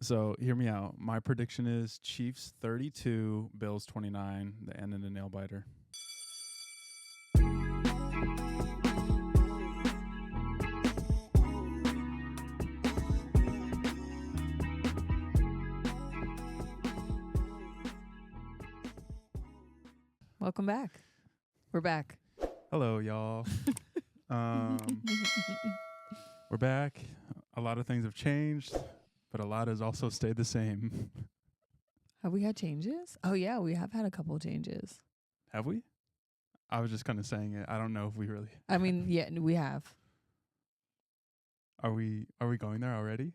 So hear me out. My prediction is Chiefs 32, Bills 29, the end in a nail biter. Welcome back. We're back. Hello, y'all. We're back. A lot of things have changed, but a lot has also stayed the same. Have we had changes? Oh, yeah, we have had a couple of changes. Have we? I was just kind of saying it. I don't know if we really. I mean, yeah, we have. Are we going there already?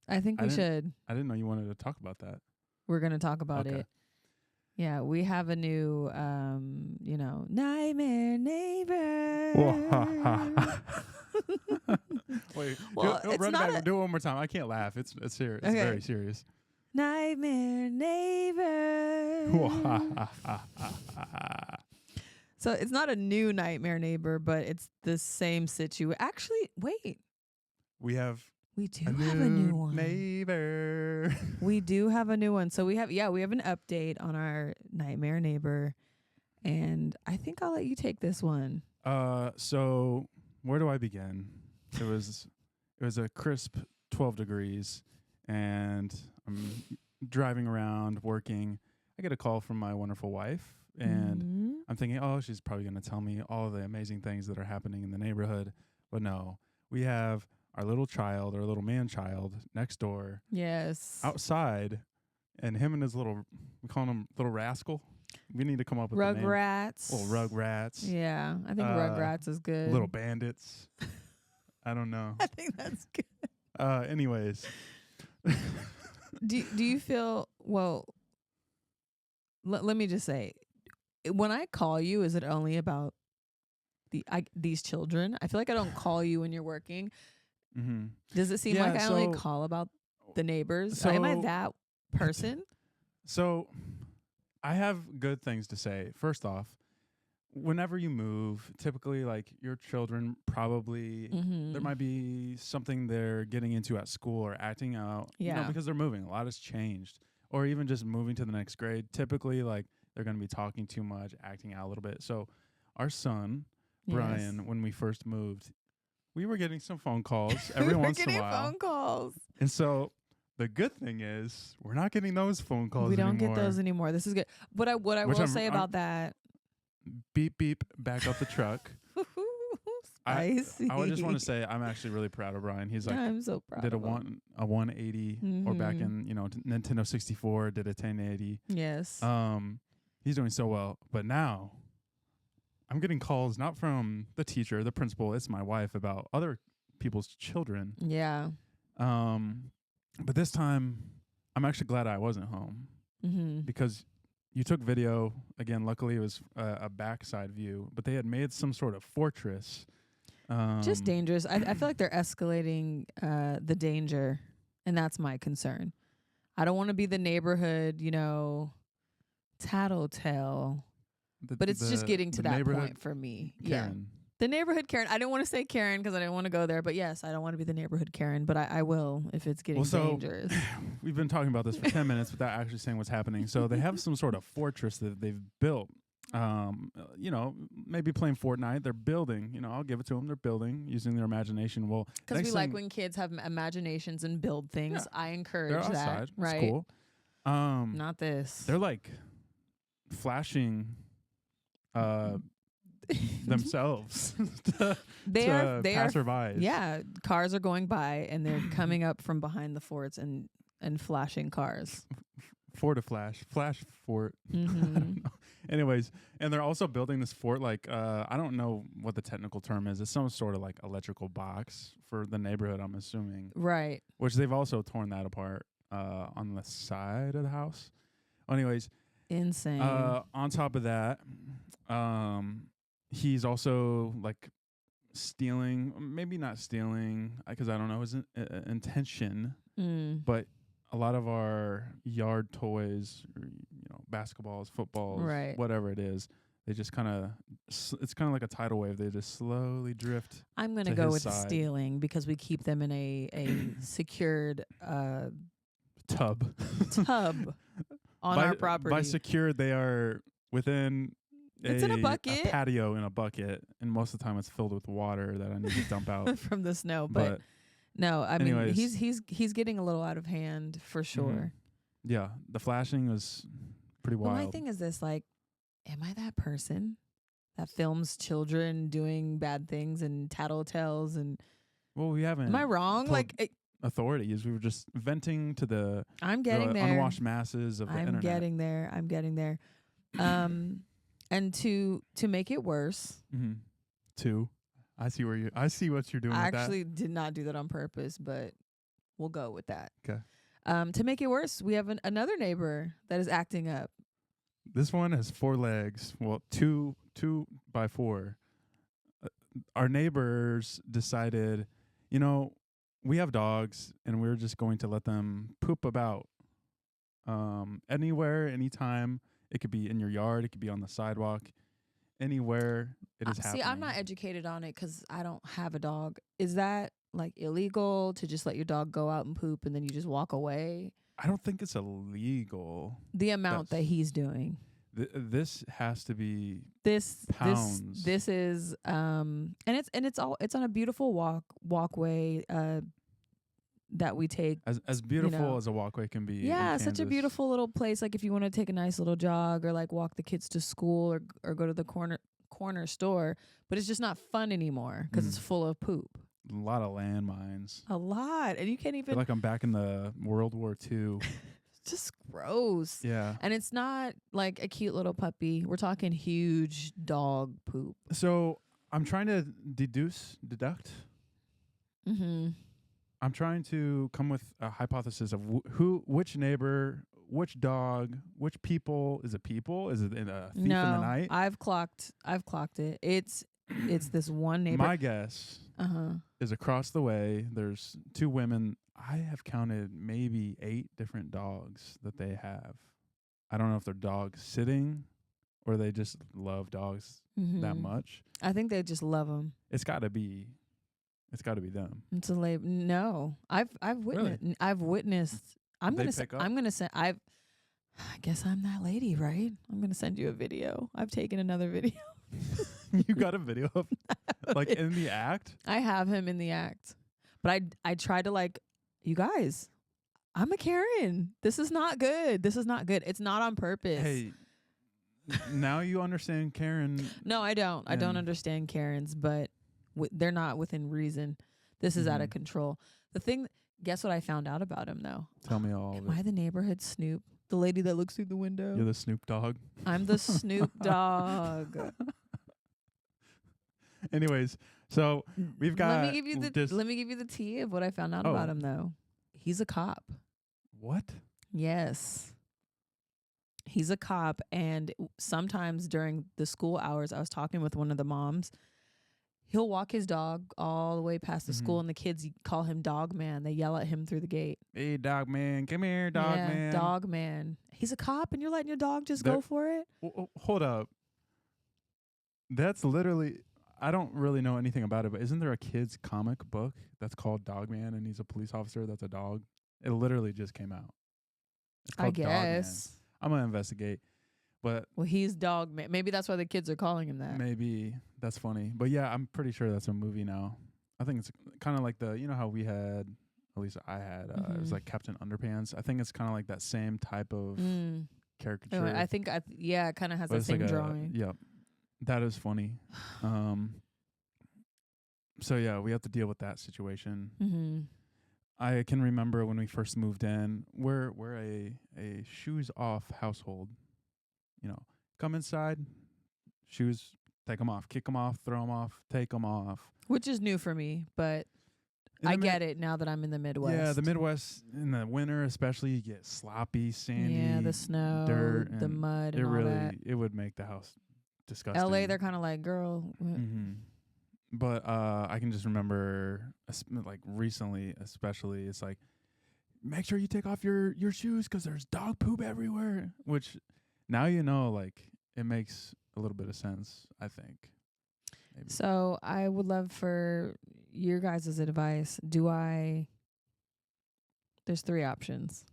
I think we should. I didn't know you wanted to talk about that. We're going to talk about Okay. it. Yeah, we have a new, nightmare neighbor. Wait, Well, do, it's run it not back. Do it one more time. I can't laugh. It's serious. It's Okay. very serious. Nightmare neighbor. So it's not a new nightmare neighbor, but it's the same situation. Actually, wait. We have We do have a new one. neighbor. We do have a new one. So we have an update on our nightmare neighbor. And I think I'll let you take this one. So where do I begin? It was a crisp 12 degrees, and I'm driving around working. I get a call from my wonderful wife, and I'm thinking, oh, she's probably going to tell me all the amazing things that are happening in the neighborhood. But no, we have our little child, our little man child next door. Yes. Outside, and him and his little, we call him little rascal. We need to come up with a name. Rugrats. Little Rugrats. Yeah, I think Rugrats is good. Little bandits. I don't know. I think that's good. Anyways. Do you feel, well, let me just say, when I call you, is it only about these children? I feel like I don't call you when you're working. Mm-hmm. Does it seem like I only call about the neighbors? Am I that person? So I have good things to say. First off, whenever you move, typically like your children probably, there might be something they're getting into at school or acting out, because they're moving. A lot has changed. Or even just moving to the next grade. Typically like they're going to be talking too much, acting out a little bit. So our son, Brian, when we first moved, we were getting some phone calls every once in a while. Phone calls. And so the good thing is we're not getting those phone calls anymore. We don't get those anymore. This is good. What I will say about that. Beep, beep, back up the truck. I would just want to say I'm actually really proud of Brian. He's like, I'm so proud did of him. a 180 or back in, Nintendo 64, did a 1080. Yes. He's doing so well. But now I'm getting calls not from the teacher, the principal, it's my wife, about other people's children. Yeah. But this time I'm actually glad I wasn't home because you took video. Again, luckily it was a backside view, but they had made some sort of fortress. Just dangerous. I feel like they're escalating the danger, and that's my concern. I don't want to be the neighborhood, tattletale, but it's just getting to that point for me. Karen. Yeah. The neighborhood Karen. I didn't want to say Karen because I didn't want to go there, but yes, I don't want to be the neighborhood Karen, but I will if it's getting dangerous. We've been talking about this for 10 minutes without actually saying what's happening. So they have some sort of fortress that they've built. Maybe playing Fortnite, they're building. I'll give it to them. They're building using their imagination. Well, because we like when kids have imaginations and build things. Yeah, I encourage that. Outside. Right? It's cool. Not this. They're like flashing themselves to passerbys. Yeah, cars are going by and they're coming up from behind the forts and flashing cars. Flash fort. I don't know. Anyways, and they're also building this fort like I don't know what the technical term is. It's some sort of like electrical box for the neighborhood, I'm assuming. Right. Which they've also torn that apart on the side of the house. Anyways, insane. On top of that, he's also like stealing, maybe not stealing because I don't know his intention, but a lot of our yard toys, basketballs, footballs, right, whatever it is, they just kind of, it's kind of like a tidal wave. They just slowly drift. I'm going to go with stealing because we keep them in a secured tub. tub on by, our property. By secured, they are within it's in a bucket. A patio in a bucket, and most of the time it's filled with water that I need to dump out from the snow. But no, I mean he's getting a little out of hand for sure. Yeah, the flashing was pretty wild. Well, my thing is this: like, am I that person that films children doing bad things and tattletales and? Well, we haven't. Am I wrong? Like authorities, we were just venting to the. I'm getting there. Unwashed masses of the internet. I'm getting there. And to make it worse. I see what you're doing. I actually did not do that on purpose, but we'll go with that. Okay. To make it worse, we have another neighbor that is acting up. This one has 4 legs. Well, two by 4. Our neighbors decided, we have dogs, and we're just going to let them poop about anywhere, anytime. It could be in your yard. It could be on the sidewalk. Anywhere it is happening. See, I'm not educated on it because I don't have a dog. Is that like illegal to just let your dog go out and poop and then you just walk away? I don't think it's illegal. The amount that he's doing. This has to be pounds. This is and it's on a beautiful walkway that we take as beautiful as a walkway can be. Yeah, such a beautiful little place. Like if you want to take a nice little jog or like walk the kids to school or go to the corner store, but it's just not fun anymore because it's full of poop. A lot of landmines. A lot, and you can't even. I feel like I'm back in the World War II. Just gross. Yeah, and it's not like a cute little puppy. We're talking huge dog poop. So I'm trying to deduct. I'm trying to come with a hypothesis of which neighbor, which dog, which people. Is it people? Is it a thief in the night? I've clocked it. It's this one neighbor. My guess is across the way. There's 2 women. I have counted maybe 8 different dogs that they have. I don't know if they're dogs sitting or they just love dogs that much. I think they just love them. It's got to be them. It's a no. I've witnessed. Really? I've witnessed. I'm gonna send. I guess I'm that lady, right? I'm gonna send you a video. I've taken another video. You got a video of like in the act? I have him in the act, but I tried to like, you guys. I'm a Karen. This is not good. It's not on purpose. Hey, now you understand Karen. No, I don't. I don't understand Karens, but. They're not within reason. This is out of control. Guess what I found out about him, though? Tell me all of it. Am I the neighborhood Snoop? The lady that looks through the window? You're the Snoop Dogg? I'm the Snoop Dogg. Anyways, so we've got... Let me give you the tea of what I found out about him, though. He's a cop. What? Yes. He's a cop, and sometimes during the school hours, I was talking with one of the moms. He'll walk his dog all the way past the school, and the kids call him Dog Man. They yell at him through the gate. Hey, Dog Man, come here, Dog Man. Dog Man. He's a cop, and you're letting your dog just go for it? Hold up. That's literally... I don't really know anything about it, but isn't there a kid's comic book that's called Dog Man, and he's a police officer that's a dog? It literally just came out. It's called I guess. Dog Man. I'm going to investigate. But he's Dog Man. Maybe that's why the kids are calling him that. Maybe. That's funny. But yeah, I'm pretty sure that's a movie now. I think it's kind of like how we had, at least I had, it was like Captain Underpants. I think it's kind of like that same type of caricature. I think, it kind of has the same drawing. Yeah. That is funny. So yeah, we have to deal with that situation. I can remember when we first moved in, we're a shoes off household. Come inside, shoes, take them off, kick them off, throw them off, take them off. Which is new for me, but I get it now that I'm in the Midwest. Yeah, the Midwest in the winter especially, you get sloppy, sandy. Yeah, the snow, dirt, the mud, and all that. It would make the house disgusting. LA, they're kind of like, girl. But I can just remember, like recently especially, it's like, make sure you take off your shoes because there's dog poop everywhere. Which now like it makes a little bit of sense, I think. Maybe. So I would love for your guys' advice. There's 3 options.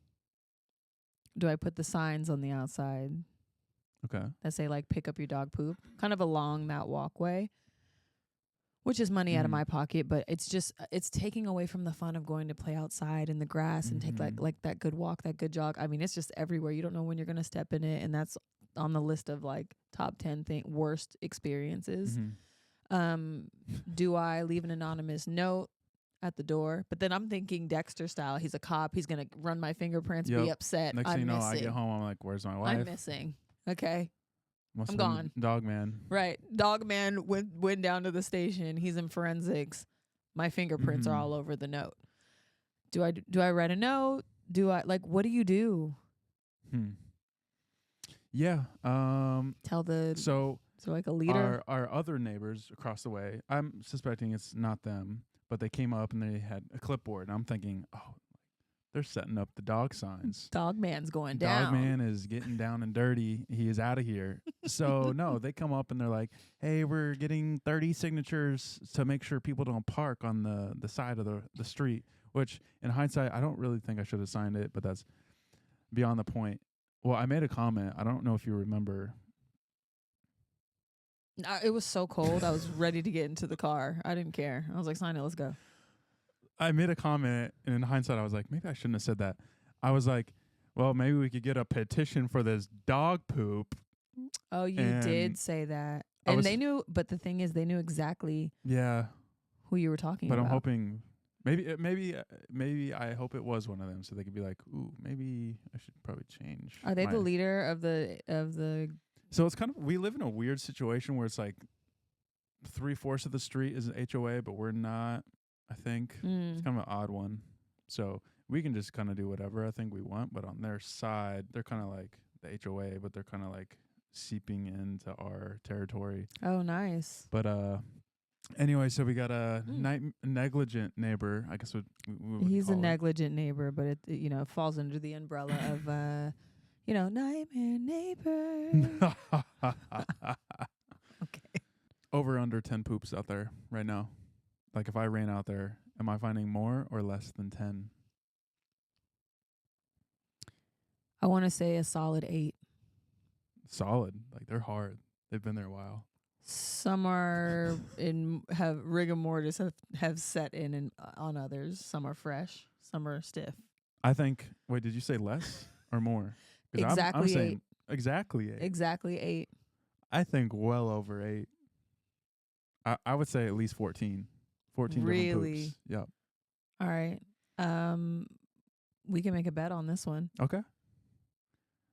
do I put the signs on the outside Okay. that say like pick up your dog poop, kind of along that walkway, which is money out of my pocket, but it's just it's taking away from the fun of going to play outside in the grass and take like that good walk, that good jog. I mean, it's just everywhere. You don't know when you're gonna step in it, and that's on the list of like top 10 worst experiences. Do I leave an anonymous note at the door? But then I'm thinking Dexter style. He's a cop. He's gonna run my fingerprints, be upset. Next thing you know, I get home. I'm like, "Where's my wife? I'm missing." Okay. Must I'm have gone. been Dog man. Right. Dog man went down to the station. He's in forensics. My fingerprints are all over the note. Do I write a note? Do I what do you do? Yeah. Tell the so like a leader. Our other neighbors across the way, I'm suspecting it's not them, but they came up and they had a clipboard, and I'm thinking, oh, they're setting up the dog signs. Dog man's going down. Dog man is getting down and dirty. He is out of here. So no, they come up and they're like, hey, we're getting 30 signatures to make sure people don't park on the side of the street, which in hindsight, I don't really think I should have signed it, but that's beyond the point. Well, I made a comment. I don't know if you remember. It was so cold. I was ready to get into the car. I didn't care. I was like, sign it. Let's go. I made a comment, and in hindsight, I was like, maybe I shouldn't have said that. I was like, well, maybe we could get a petition for this dog poop. Oh, you did say that. And they knew, but the thing is, they knew exactly who you were talking about. But I'm hoping, maybe I hope it was one of them, so they could be like, ooh, maybe I should probably change. Are they the leader of the... So it's kind of, we live in a weird situation where it's like 3/4 of the street is an HOA, but we're not. I think it's kind of an odd one. So we can just kind of do whatever I think we want. But on their side, they're kind of like the HOA, but they're kind of like seeping into our territory. Oh, nice. But anyway, so we got a negligent neighbor. I guess we would He's a call negligent neighbor, but it falls under the umbrella of nightmare neighbor. Okay. Over under 10 poops out there right now. Like, if I ran out there, am I finding more or less than 10? I want to say a solid 8. Solid. Like, they're hard. They've been there a while. Some are have rigor mortis have set in on others. Some are fresh. Some are stiff. I think. Wait, did you say less or more? Exactly I'm saying 8. Exactly 8. Exactly 8. I think well over 8. I would say at least 14. 14 really? different poops. Yep. All right. We can make a bet on this one. Okay.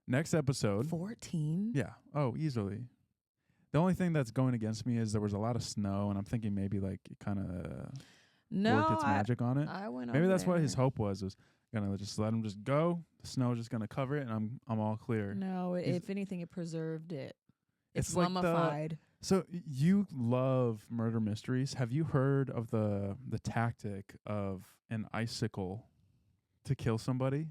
Next episode. 14? Yeah. Oh, easily. The only thing that's going against me is there was a lot of snow, and I'm thinking maybe like it kind of worked its magic on it. I went maybe over that's there. what his hope was gonna just let him just go. The snow is just gonna cover it, and I'm all clear. No, if anything, it preserved it. It's like mummified. So you love murder mysteries. Have you heard of the tactic of an icicle to kill somebody?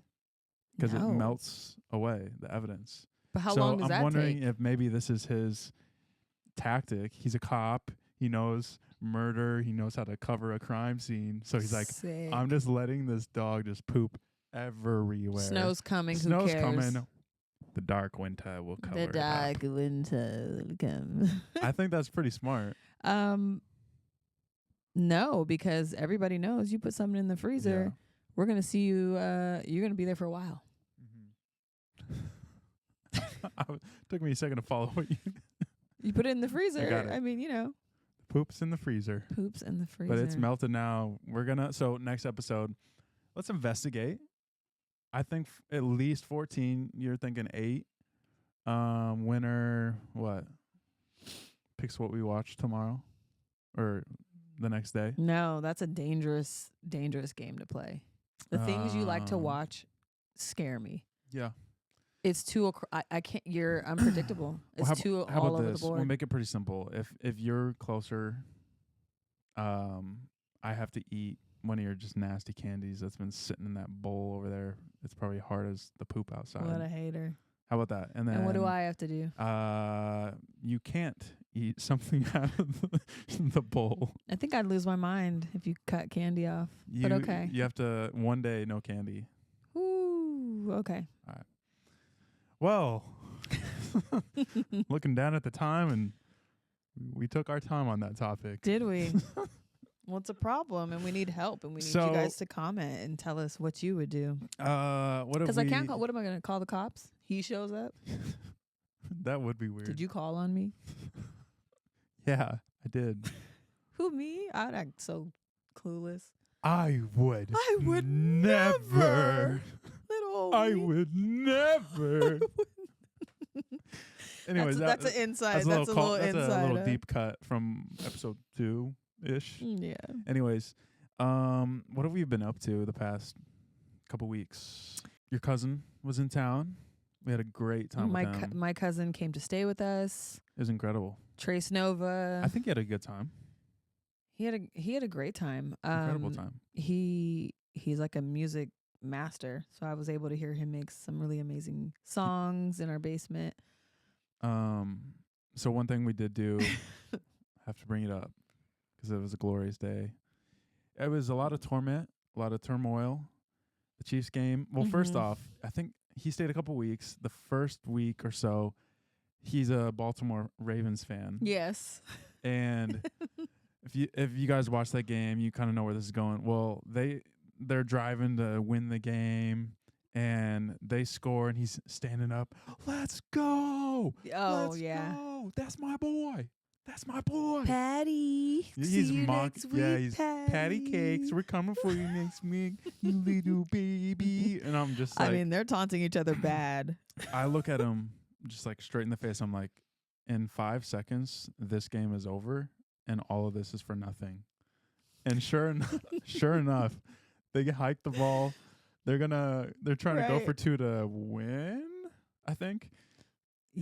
Because it melts away the evidence. But how long does that take? I'm wondering if maybe this is his tactic. He's a cop. He knows murder. He knows how to cover a crime scene. So he's like, I'm just letting this dog just poop everywhere. Snow's coming. Snow's who cares? coming. The dark winter will cover it up. The dark winter will come. I think that's pretty smart. No, because everybody knows you put something in the freezer, we're going to see you, you're going to be there for a while. Took me a second to follow what you... You put it in the freezer. I got it. I mean, Poops in the freezer. Poops in the freezer. But it's melted now. So next episode, let's investigate. I think at least 14. You're thinking 8. Winner, what? Picks what we watch tomorrow or the next day. No, that's a dangerous game to play. The things you like to watch scare me. Yeah. It's too. I can't. You're unpredictable. It's too all over the board. We'll make it pretty simple. If you're closer, I have to eat one of your just nasty candies that's been sitting in that bowl over there. It's probably hard as the poop outside. What a hater. How about that? And then what do I have to do? You can't eat something out of the bowl. I think I'd lose my mind if you cut candy off. But okay. You have to one day no candy. Ooh. Okay. All right. Well, looking down at the time, and we took our time on that topic. Did we? Well, it's a problem, and we need help, and we need you guys to comment and tell us what you would do. Because I can't call. What am I going to call the cops? He shows up. That would be weird. Did you call on me? Yeah, I did. Who, me? I'd act so clueless. I would never. I would never. Anyways, that's an insight. That's a little insight. That's a little deep cut from episode 2-ish. Yeah. Anyways, what have we been up to the past couple weeks? Your cousin was in town. We had a great time with them. My cousin came to stay with us. It was incredible. Trace Nova. I think he had a good time. He had a great time. Incredible time. He's like a music master, so I was able to hear him make some really amazing songs in our basement. So one thing we did do, have to bring it up because it was a glorious day. It was a lot of torment, a lot of turmoil. The Chiefs game. Well, first off, I think he stayed a couple weeks. The first week or so, he's a Baltimore Ravens fan. Yes. And if you guys watch that game, you kind of know where this is going. Well, they're driving to win the game, and they score, and he's standing up. Let's go! Oh, Let's yeah. go! That's my boy. That's my boy. Patty. He's Patty Cakes. We're coming for you next week, you little baby. And I'm just like, I mean, they're taunting each other bad. I look at him just like straight in the face. I'm like, in 5 seconds, this game is over, and all of this is for nothing. And sure enough, they hike the ball. They're trying to go for 2 to win, I think.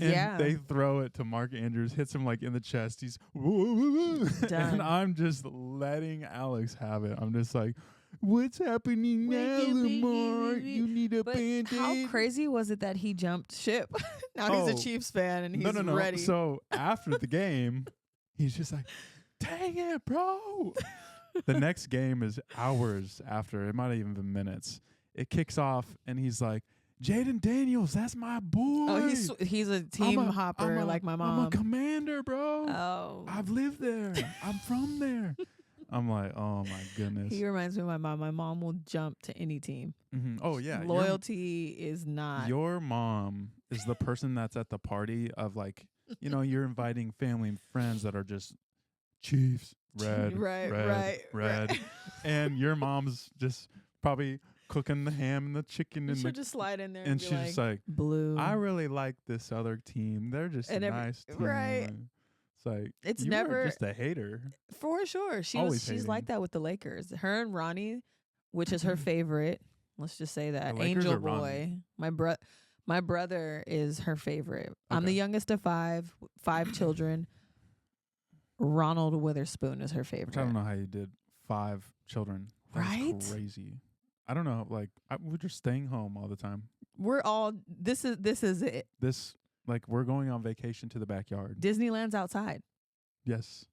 And they throw it to Mark Andrews, hits him like in the chest. He's woo. And I'm just letting Alex have it. I'm just like, what's happening now, Lamar? You need a Band-Aid. How crazy was it that he jumped ship? Now he's a Chiefs fan and he's ready. So after the game, he's just like, dang it, bro. The next game is hours after. It might have even been minutes. It kicks off, and he's like, Jaden Daniels, that's my boy. Oh, he's a team hopper like my mom. I'm a commander, bro. Oh. I've lived there. I'm from there. I'm like, oh, my goodness. He reminds me of my mom. My mom will jump to any team. Mm-hmm. Oh, yeah. Loyalty is not. Your mom is the person that's at the party of, like, you're inviting family and friends that are just Chiefs, red. And your mom's just probably cooking the ham and the chicken and she'll just slide in there and she's just like, blue. I really like this other team. They're just a nice team. Right. It's like, it's you never were just a hater. For sure. She's like that with the Lakers. Her and Ronnie, which is her favorite. Let's just say that. Angel Boy. My brother is her favorite. Okay. I'm the youngest of five children. Ronald Witherspoon is her favorite. I don't know how you did 5 children. That's right? Crazy. I don't know. Like, we're just staying home all the time. This is it. We're going on vacation to the backyard. Disneyland's outside. Yes.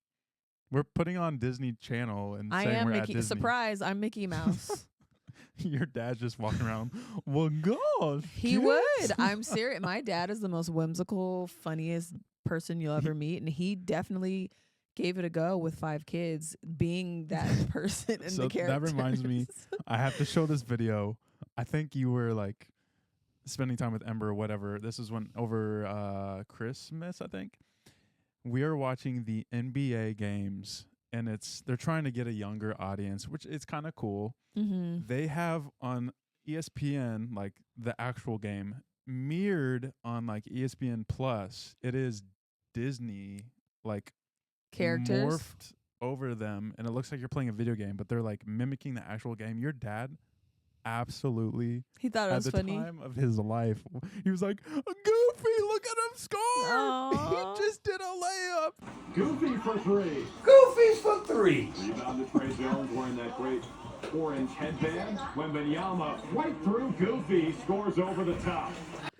We're putting on Disney Channel and saying we're at Disney. Surprise, I'm Mickey Mouse. Your dad's just walking around. Well, gosh. He would. I'm serious. My dad is the most whimsical, funniest person you'll ever meet. And he definitely gave it a go with 5 kids, being that person in the characters. That reminds me, I have to show this video. I think you were like spending time with Ember or whatever. This is when over Christmas, I think. We are watching the NBA games, and they're trying to get a younger audience, which is kind of cool. Mm-hmm. They have on ESPN like the actual game mirrored on like ESPN Plus. It is Disney like characters morphed over them, and it looks like you're playing a video game, but they're like mimicking the actual game. Your dad absolutely, he thought it was funny. At the time of his life, he was like, Goofy, look at him score. Aww. He just did a layup. Goofy for 3. Goofy's for 3. Rebound to Trey Jones wearing that great orange headband. Wembanyama right through. Goofy scores over the top.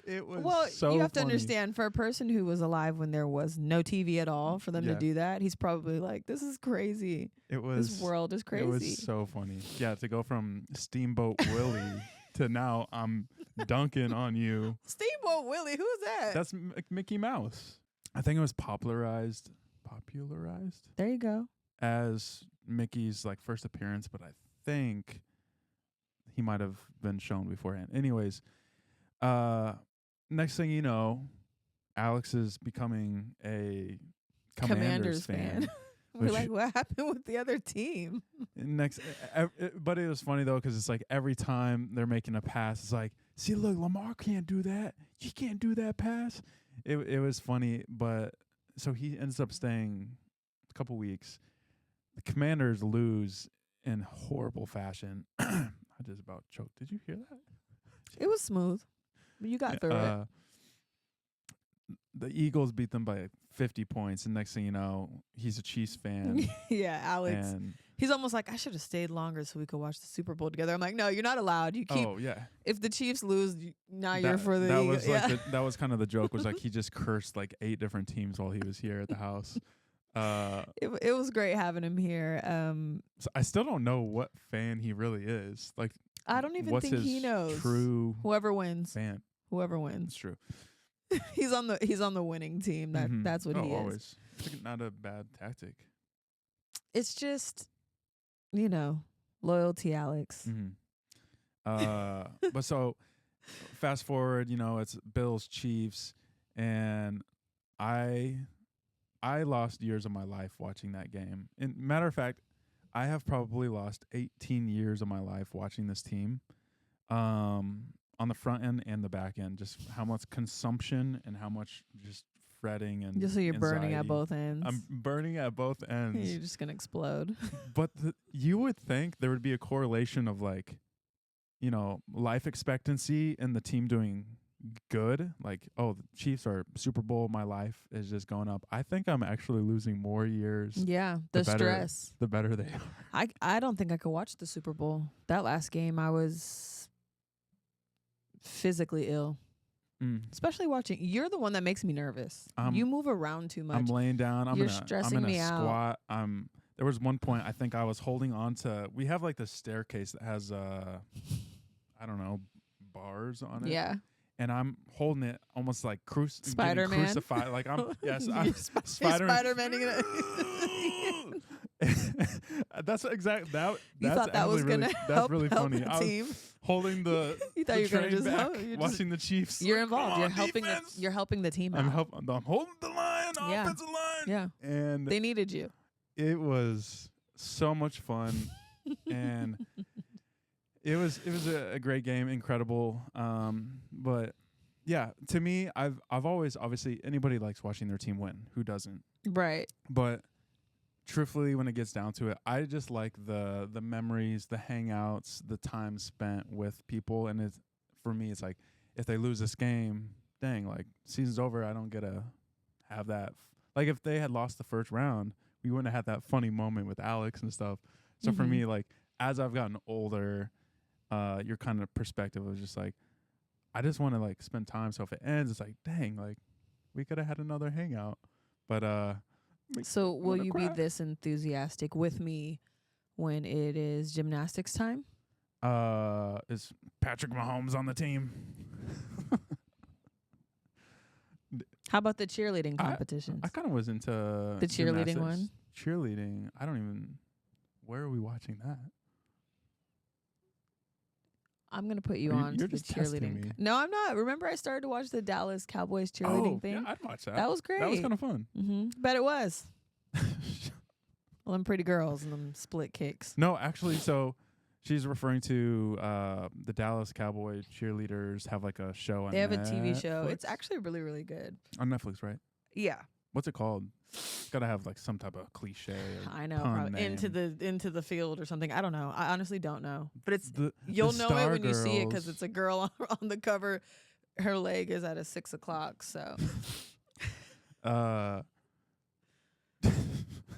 It was so you have to funny. understand, for a person who was alive when there was no TV at all, for them to do that, he's probably like, this is crazy. This world is crazy. It was so funny. Yeah, to go from Steamboat Willie to now I'm dunking on you. Steamboat Steamboat Willie. Who's that? That's Mickey Mouse. I think it was popularized There you go. as Mickey's like first appearance, but I think he might have been shown beforehand. Anyways, next thing you know, Alex is becoming a Commanders fan. We're like, what happened with the other team? But it was funny though, because it's like every time they're making a pass, it's like, see, look, Lamar can't do that. You can't do that pass. It was funny, but so he ends up staying a couple weeks. The Commanders lose in horrible fashion. I just about choked. Did you hear that? It was smooth. You got through it. The Eagles beat them by 50 points, and next thing you know, he's a Chiefs fan. Yeah, Alex. And he's almost like, I should have stayed longer so we could watch the Super Bowl together. I'm like, no, you're not allowed. You keep. Oh yeah. If the Chiefs lose, you're for the Eagles. Was like that was kind of the joke. Was like he just cursed like 8 different teams while he was here at the house. It was great having him here. So I still don't know what fan he really is. Like, I don't even think he knows. True. Whoever wins. Fan. Whoever wins. It's true. He's on the winning team. That's what he is. Always. It's not a bad tactic. It's just, loyalty, Alex. But so fast forward, it's Bills Chiefs, and I lost years of my life watching that game. And matter of fact, I have probably lost 18 years of my life watching this team. On the front end and the back end, just how much consumption and how much just fretting and just so you're anxiety. burning at both ends. I'm burning at both ends. You're just gonna explode. But you would think there would be a correlation of like, life expectancy and the team doing good. Like, oh, the Chiefs are Super Bowl. My life is just going up. I think I'm actually losing more years. Yeah, the stress. The better they are. I don't think I could watch the Super Bowl. That last game, I was physically ill, especially watching. You're the one that makes me nervous. You move around too much. I'm laying down. You're stressing me out. Squat. There was one point I think I was holding on to. We have like this staircase that has I don't know, bars on it. Yeah. And I'm holding it almost like Spider-Man. Crucified. Like I'm I'm Spider-Maning it. That's exactly that. You thought that was gonna help really funny. The I team. was holding the. You thought the you were gonna train just back, help. watching the Chiefs. You're involved. You're helping. Defense. You're helping the team out. I'm holding the line, offensive line. Yeah. And they needed you. It was so much fun, and it was a great game, incredible. But yeah, to me, I've always, obviously anybody likes watching their team win. Who doesn't? Right. But truthfully, when it gets down to it, I just like the memories, the hangouts, the time spent with people. And it's, for me, it's like, if they lose this game, dang, like, season's over. I don't get to have that. Like, if they had lost the first round, we wouldn't have had that funny moment with Alex and stuff. So for me, like, as I've gotten older, your kind of perspective was just like, I just want to like spend time. So if it ends, it's like, dang, like we could have had another hangout. But so will you be this enthusiastic with me when it is gymnastics time? Is Patrick Mahomes on the team? How about the cheerleading competitions? I kind of was into the cheerleading gymnastics. one. Cheerleading. I don't even. Where are we watching that? I'm going to put you on to the cheerleading. No, I'm not. Remember, I started to watch the Dallas Cowboys cheerleading thing? Yeah, I'd watch that. That was great. That was kind of fun. Bet it was. Well, them pretty girls and them split kicks. No, actually, so she's referring to the Dallas Cowboy cheerleaders have like a show on Netflix. They have a TV show. It's actually really, really good. On Netflix, right? Yeah. What's it called? It's got to have like some type of cliche. I know, probably into the field or something. I don't know. I honestly don't know. But it's you'll know it when you see it because it's a girl on the cover. Her leg is at a 6 o'clock. So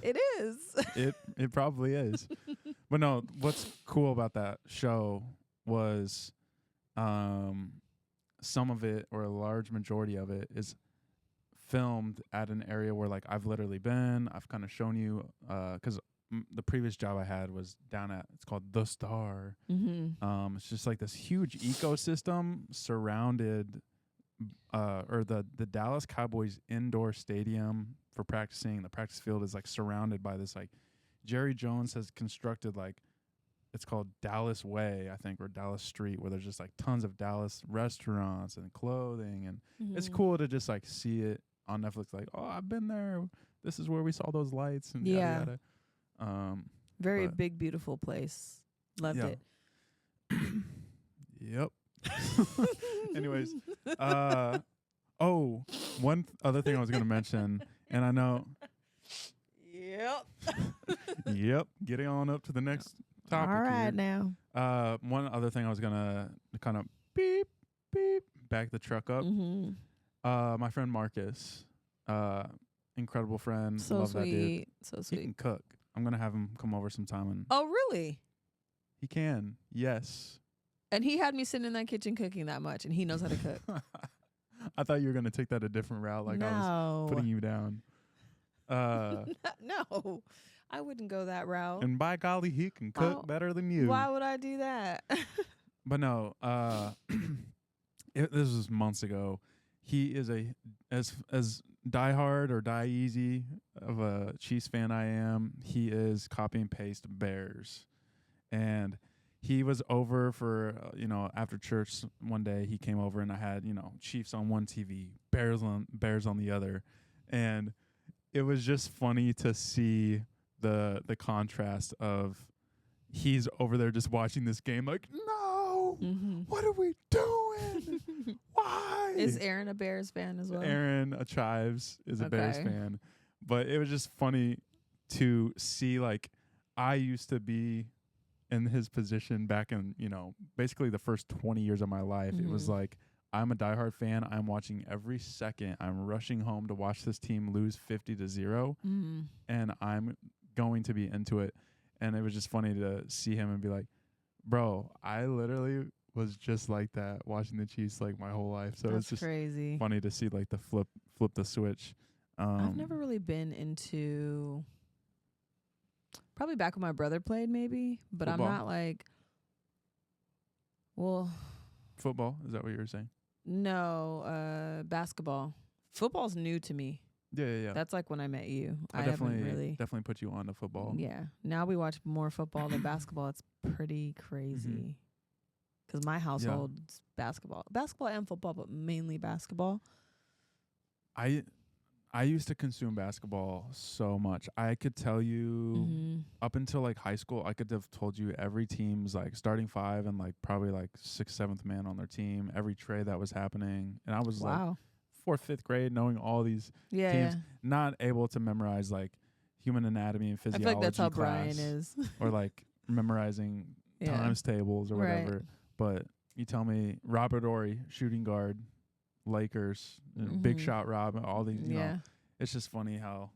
it is. It probably is. But no, what's cool about that show was some of it, or a large majority of it, is filmed at an area where like I've literally been. I've kind of shown you because the previous job I had was down at, it's called The Star. It's just like this huge ecosystem surrounded or the Dallas Cowboys indoor stadium for practicing. The practice field is like surrounded by this, like, Jerry Jones has constructed, like, it's called Dallas Way, I think, or Dallas Street, where there's just like tons of Dallas restaurants and clothing, and it's cool to just like see it on Netflix. Like, oh, I've been there. This is where we saw those lights and yada yada. Very big, beautiful place. Loved it. Yep. Anyways, one other thing I was gonna mention, and I know. Yep. Yep. Getting on up to the next topic. All right here. now. One other thing I was gonna kind of beep back the truck up. My friend Marcus, incredible friend. So love sweet. that dude. So sweet. He can cook. I'm gonna have him come over sometime and. Oh really? He can. Yes. And he had me sitting in that kitchen cooking that much, and he knows how to cook. I thought you were gonna take that a different route, like I was putting you down. No, I wouldn't go that route. And by golly, he can cook better than you. Why would I do that? But no, this was months ago. He is as diehard or die easy of a Chiefs fan I am. He is copy and paste Bears, and he was over for after church one day. He came over and I had Chiefs on one TV, Bears on the other, and it was just funny to see the contrast of he's over there just watching this game like, no, what are we doing? Why? Is Aaron a Bears fan as well? Aaron Chives is a Bears fan. But it was just funny to see, like, I used to be in his position back in, basically the first 20 years of my life. It was like, I'm a diehard fan. I'm watching every second. I'm rushing home to watch this team lose 50-0, and I'm going to be into it. And it was just funny to see him and be like, bro, I literally was just like that watching the Chiefs like my whole life. So it's just crazy. Funny to see like the flip the switch. I've never really been into, probably back when my brother played maybe, but football. I'm not like, football, is that what you were saying? No, basketball. Football's new to me. Yeah. That's like when I met you. I definitely put you on to football. Yeah. Now we watch more football than basketball. It's pretty crazy. Because my household's basketball and football, but mainly basketball. I used to consume basketball so much. I could tell you up until like high school, I could have told you every team's like starting five and like probably like 6th, 7th man on their team, every trade that was happening. And I was like 4th, 5th grade knowing all these teams, not able to memorize like human anatomy and physiology. I feel like that's how class, Brian is. or like memorizing times tables or whatever. Right. But you tell me Robert Ory, shooting guard, Lakers, big shot Rob, all these, you know, it's just funny how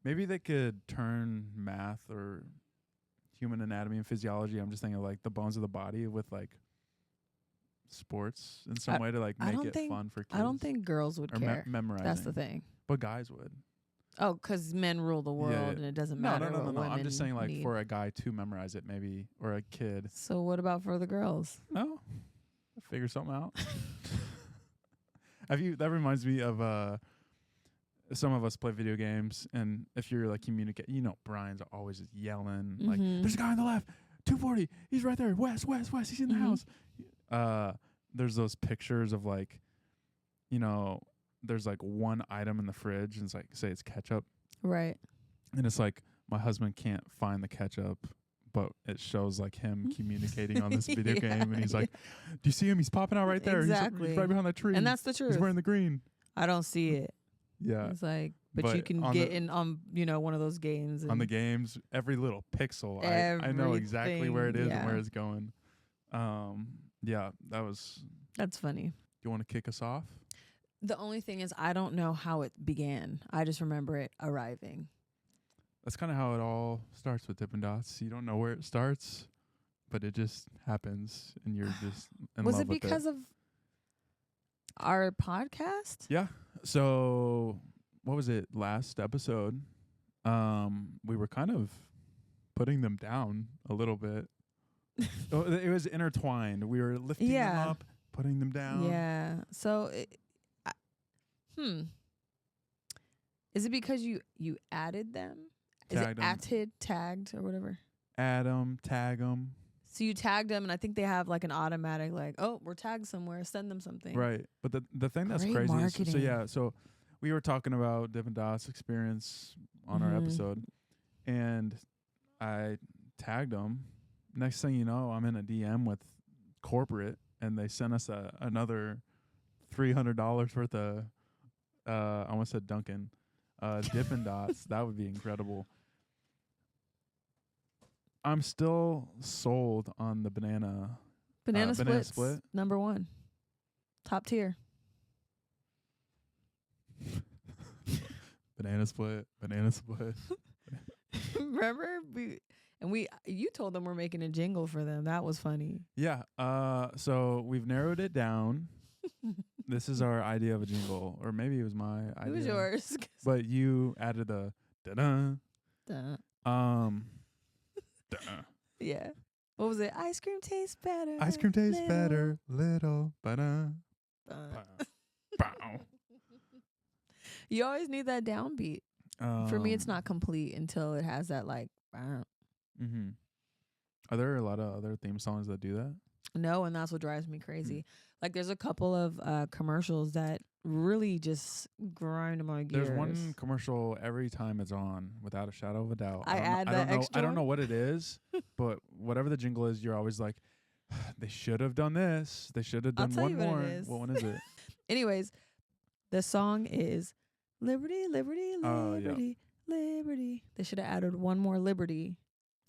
maybe they could turn math or human anatomy and physiology. I'm just thinking of like the bones of the body with like sports in some way to like make it fun for kids. I don't think girls would care. Memorizing. That's the thing. But guys would. Oh, because men rule the world and it doesn't matter. No. What I'm just saying like need. for a guy to memorize it maybe, or a kid. So what about for the girls? No. Figure something out. That reminds me of some of us play video games, and if you're like communicating, Brian's always just yelling like, "There's a guy on the left, 240, he's right there, west, he's in the house." There's those pictures of like, there's like one item in the fridge, and it's like, say it's ketchup, right? And it's like my husband can't find the ketchup, but it shows like him communicating on this video game, and he's like, "Do you see him? He's popping out right there. Exactly. He's right behind that tree, and that's the truth. He's wearing the green." I don't see it. Yeah, it's like, but you can get in on one of those games. On the games, every little pixel, I know exactly where it is and where it's going. That's funny. Do you want to kick us off? The only thing is, I don't know how it began. I just remember it arriving. That's kind of how it all starts with Dippin' Dots. You don't know where it starts, but it just happens, and you're just in love with it. Was it because of our podcast? Yeah. So, what was it? Last episode, we were kind of putting them down a little bit. It was intertwined. We were lifting them up, putting them down. Yeah. So Is it because you added them? Is Tagged it 'em. added, tagged, or whatever? Add 'em, tag 'em. So you tagged them, and I think they have like an automatic, like, oh, we're tagged somewhere. Send them something. Right. But the thing that's Great crazy marketing. is, so we were talking about Dippin' Dots experience on our episode, and I tagged them. Next thing you know, I'm in a DM with corporate, and they sent us another $300 worth of, I almost said Dunkin', Dippin' Dots. That would be incredible. I'm still sold on the banana split. Number 1. Top tier. Banana split. Remember? You told them we're making a jingle for them. That was funny. Yeah. So we've narrowed it down. This is our idea of a jingle, or maybe it was my idea. It was yours. But you added the da-da. Duh. Yeah. What was it? Ice cream tastes better. Ice cream tastes better, little ba-da. Bow. You always need that downbeat. For me, it's not complete until it has that like. Mm-hmm. Are there a lot of other theme songs that do that? No, and that's what drives me crazy. Like, there's a couple of commercials that really just grind my gears. There's one commercial every time it's on, without a shadow of a doubt. I don't know what it is, but whatever the jingle is, you're always like, they should have done this. They should have done one more. What one is it? Anyways, the song is Liberty, Liberty, Liberty, Liberty. They should have added one more liberty.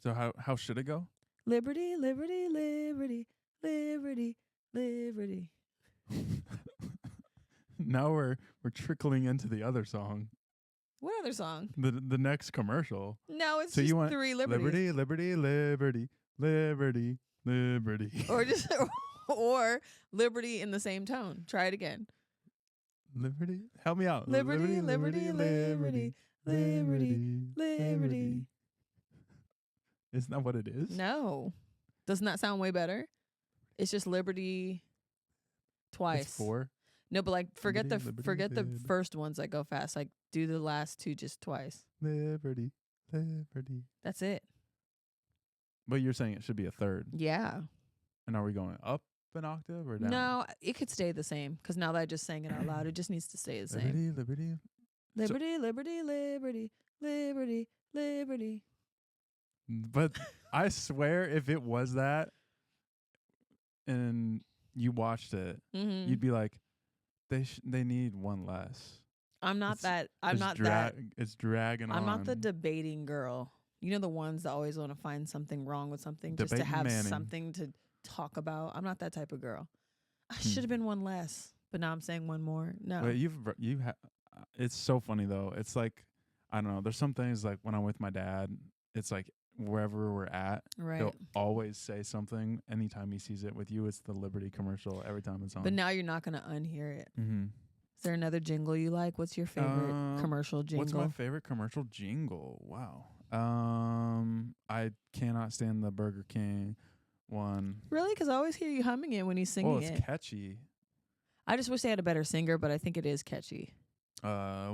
So how should it go? Liberty, Liberty, Liberty, Liberty, Liberty. Now we're trickling into the other song. What other song? The next commercial. No, it's so just you want 3 liberties. Liberty, Liberty, Liberty, Liberty. Or just or Liberty in the same tone. Try it again. Liberty? Help me out. Liberty, Liberty, Liberty, Liberty, Liberty. Isn't that what it is? No. Doesn't that sound way better? It's just Liberty twice. It's 4. No, but like forget Liberty, the first ones that go fast. Like do the last 2 just twice. Liberty, Liberty. That's it. But you're saying it should be a 3rd. Yeah. And are we going up an octave or down? No, it could stay the same because now that I just sang it out loud, it just needs to stay the same. Liberty. Liberty, Liberty, Liberty, Liberty, Liberty. But I swear if it was that and you watched it, you'd be like, they need one less. It's dragging on. I'm not the debating girl. You know, the ones that always want to find something wrong with something just to Debating have Manning. something to talk about. I'm not that type of girl. I should have been one less, but now I'm saying one more. No. But it's so funny though. It's like, I don't know. There's some things like when I'm with my dad, it's like wherever we're at, Right. he'll always say something. Anytime he sees it with you, it's the Liberty commercial every time it's on. But now you're not going to unhear it. Mm-hmm. Is there another jingle you like? What's your favorite commercial jingle? What's my favorite commercial jingle? Wow. I cannot stand the Burger King one. Really? Because I always hear you humming it when he's singing it's catchy. I just wish they had a better singer, but I think it is catchy. Yeah.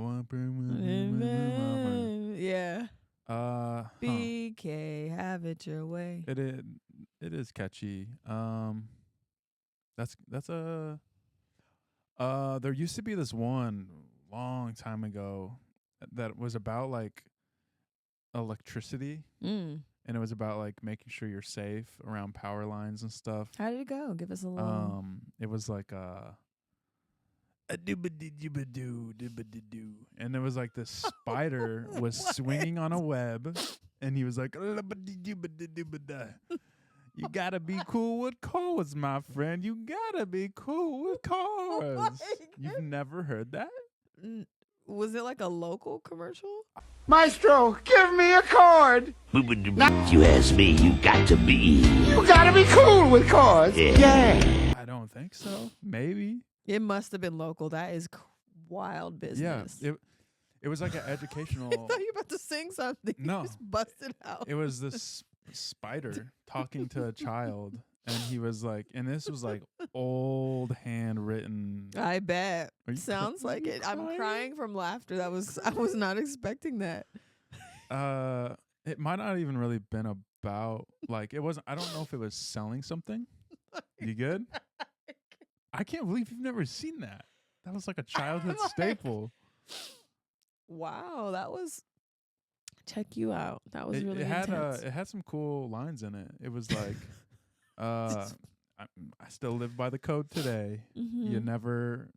BK, have it your way. It is catchy. That's a. There used to be this one long time ago that was about like electricity, and it was about like making sure you're safe around power lines and stuff. How did it go? Give us a little. It was like a doo-ba-doo, doo-ba-doo-doo. And it was like this spider was swinging on a web, and he was like, you gotta be cool with cars, my friend. You gotta be cool with cars. You've never heard that? Was it like a local commercial? Maestro, give me a chord. You ask me, you got to be. You gotta be cool with cars. Yeah. I don't think so. Maybe. It must have been local. That is wild business. Yeah. It was like an educational. I thought you were about to sing something. No. You just busted out. It was this spider talking to a child, and he was like, and this was like old handwritten. I bet. Are you Sounds like you it. I'm crying? crying from laughter. I was not expecting that. It might not even really been about like it wasn't. I don't know if it was selling something. You good? I can't believe you've never seen that. That was like a childhood staple. Wow, that was check you out. That was really It had intense. it had some cool lines in it. It was like, I still live by the code today. You never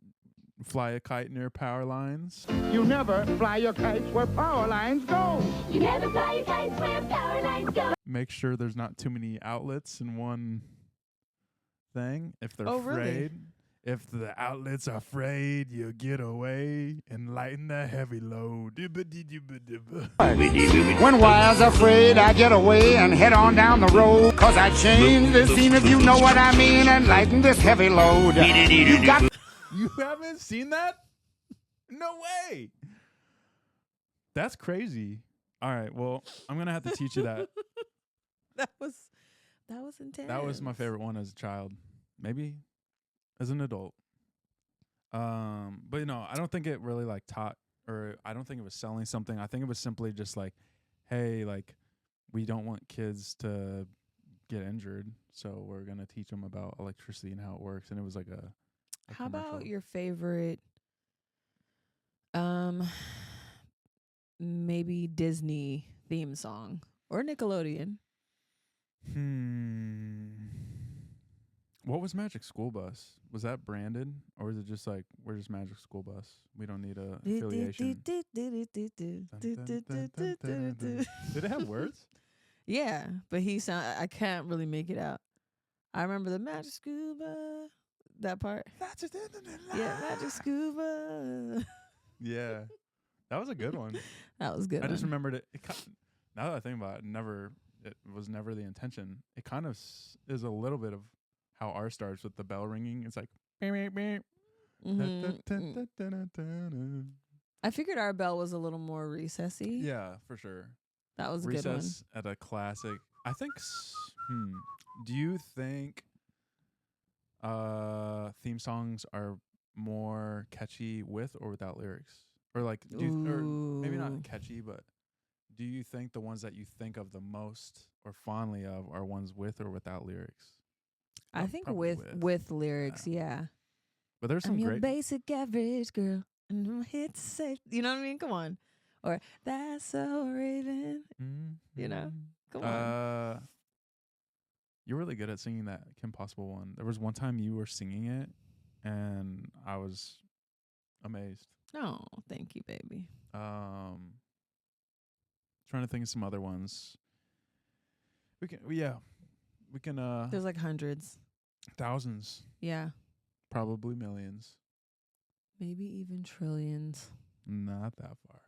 fly a kite near power lines. You never fly your kites where power lines go. You never fly your kites where power lines go. Make sure there's not too many outlets in one thing. If they're Oh, really? afraid, if the outlets are afraid, you get away and lighten the heavy load. When wires are afraid, I get away and head on down the road. Cause I change the scene if you know what I mean and lighten this heavy load. You got You haven't seen that? No way. That's crazy. All right, well, I'm gonna have to teach you that. that was intense. That was my favorite one as a child. Maybe as an adult. But I don't think it really like taught, or I don't think it was selling something. I think it was simply just like, hey, like we don't want kids to get injured, so we're gonna teach them about electricity and how it works. And it was like a How about commercial. your favorite maybe Disney theme song or Nickelodeon? What was Magic School Bus? Was that branded, or is it just like we're just Magic School Bus? We don't need a affiliation. Did it have words? Yeah, but I can't really make it out. I remember the Magic Scuba, that part. Yeah, Magic Scuba. Yeah, that was a good one. That was good. I just remembered it. Now that I think about it, it was never the intention. It kind of is a little bit of how ours starts with the bell ringing. It's like, I figured our bell was a little more recessy. yeah, for sure. That was a good one. Recess at a classic. I think. Do you think theme songs are more catchy with or without lyrics, or like, or maybe not catchy, but do you think the ones that you think of the most or fondly of are ones with or without lyrics? I think with lyrics, yeah. But there's some I'm your great. basic average girl, and I'm here to say, you know what I mean? Come on, or that's so Raven. You know, come on. You're really good at singing that Kim Possible one. There was one time you were singing it, and I was amazed. Oh, thank you, baby. Trying to think of some other ones. We can. There's like hundreds. Thousands, Yeah, probably millions. maybe even trillions. Not that far.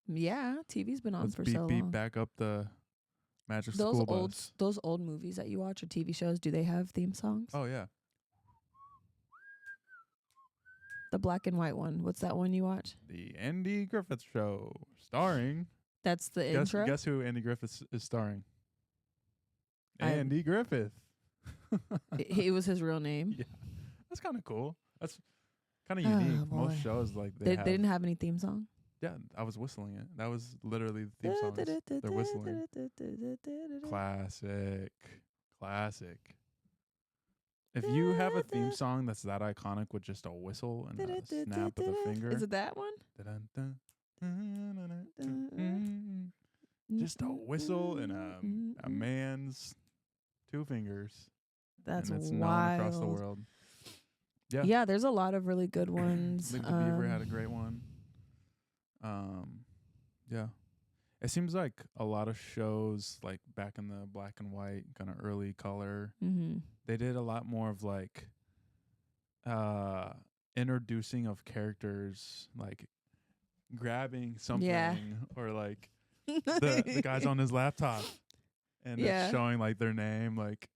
Yeah, TV's been on Let's for beep so beep long. back up the Magic Those School old Bus. those old movies that you watch or TV shows, do they have theme songs? Oh yeah. The black and white one. What's that one you watch? The Andy Griffith Show, starring. That's the intro. Guess who Andy Griffith is starring? I- Andy Griffith. It was his real name. Yeah, that's kind of cool. That's kind of unique. boy. Most shows like They have, didn't have any theme song. Yeah, I was whistling it. That was literally the theme songs. They're whistling. Classic. If you have a theme song that's that iconic with just a whistle and a snap of the finger, Is it that one? just a whistle and a man's two fingers. That's and it's wild. known across the world. Yeah. Yeah, there's a lot of really good ones. Leave the Beaver had a great one. Yeah. It seems like a lot of shows, like back in the black and white, kind of early color, they did a lot more of like introducing of characters, like grabbing something or like the guy's on his laptop and it's showing like their name, like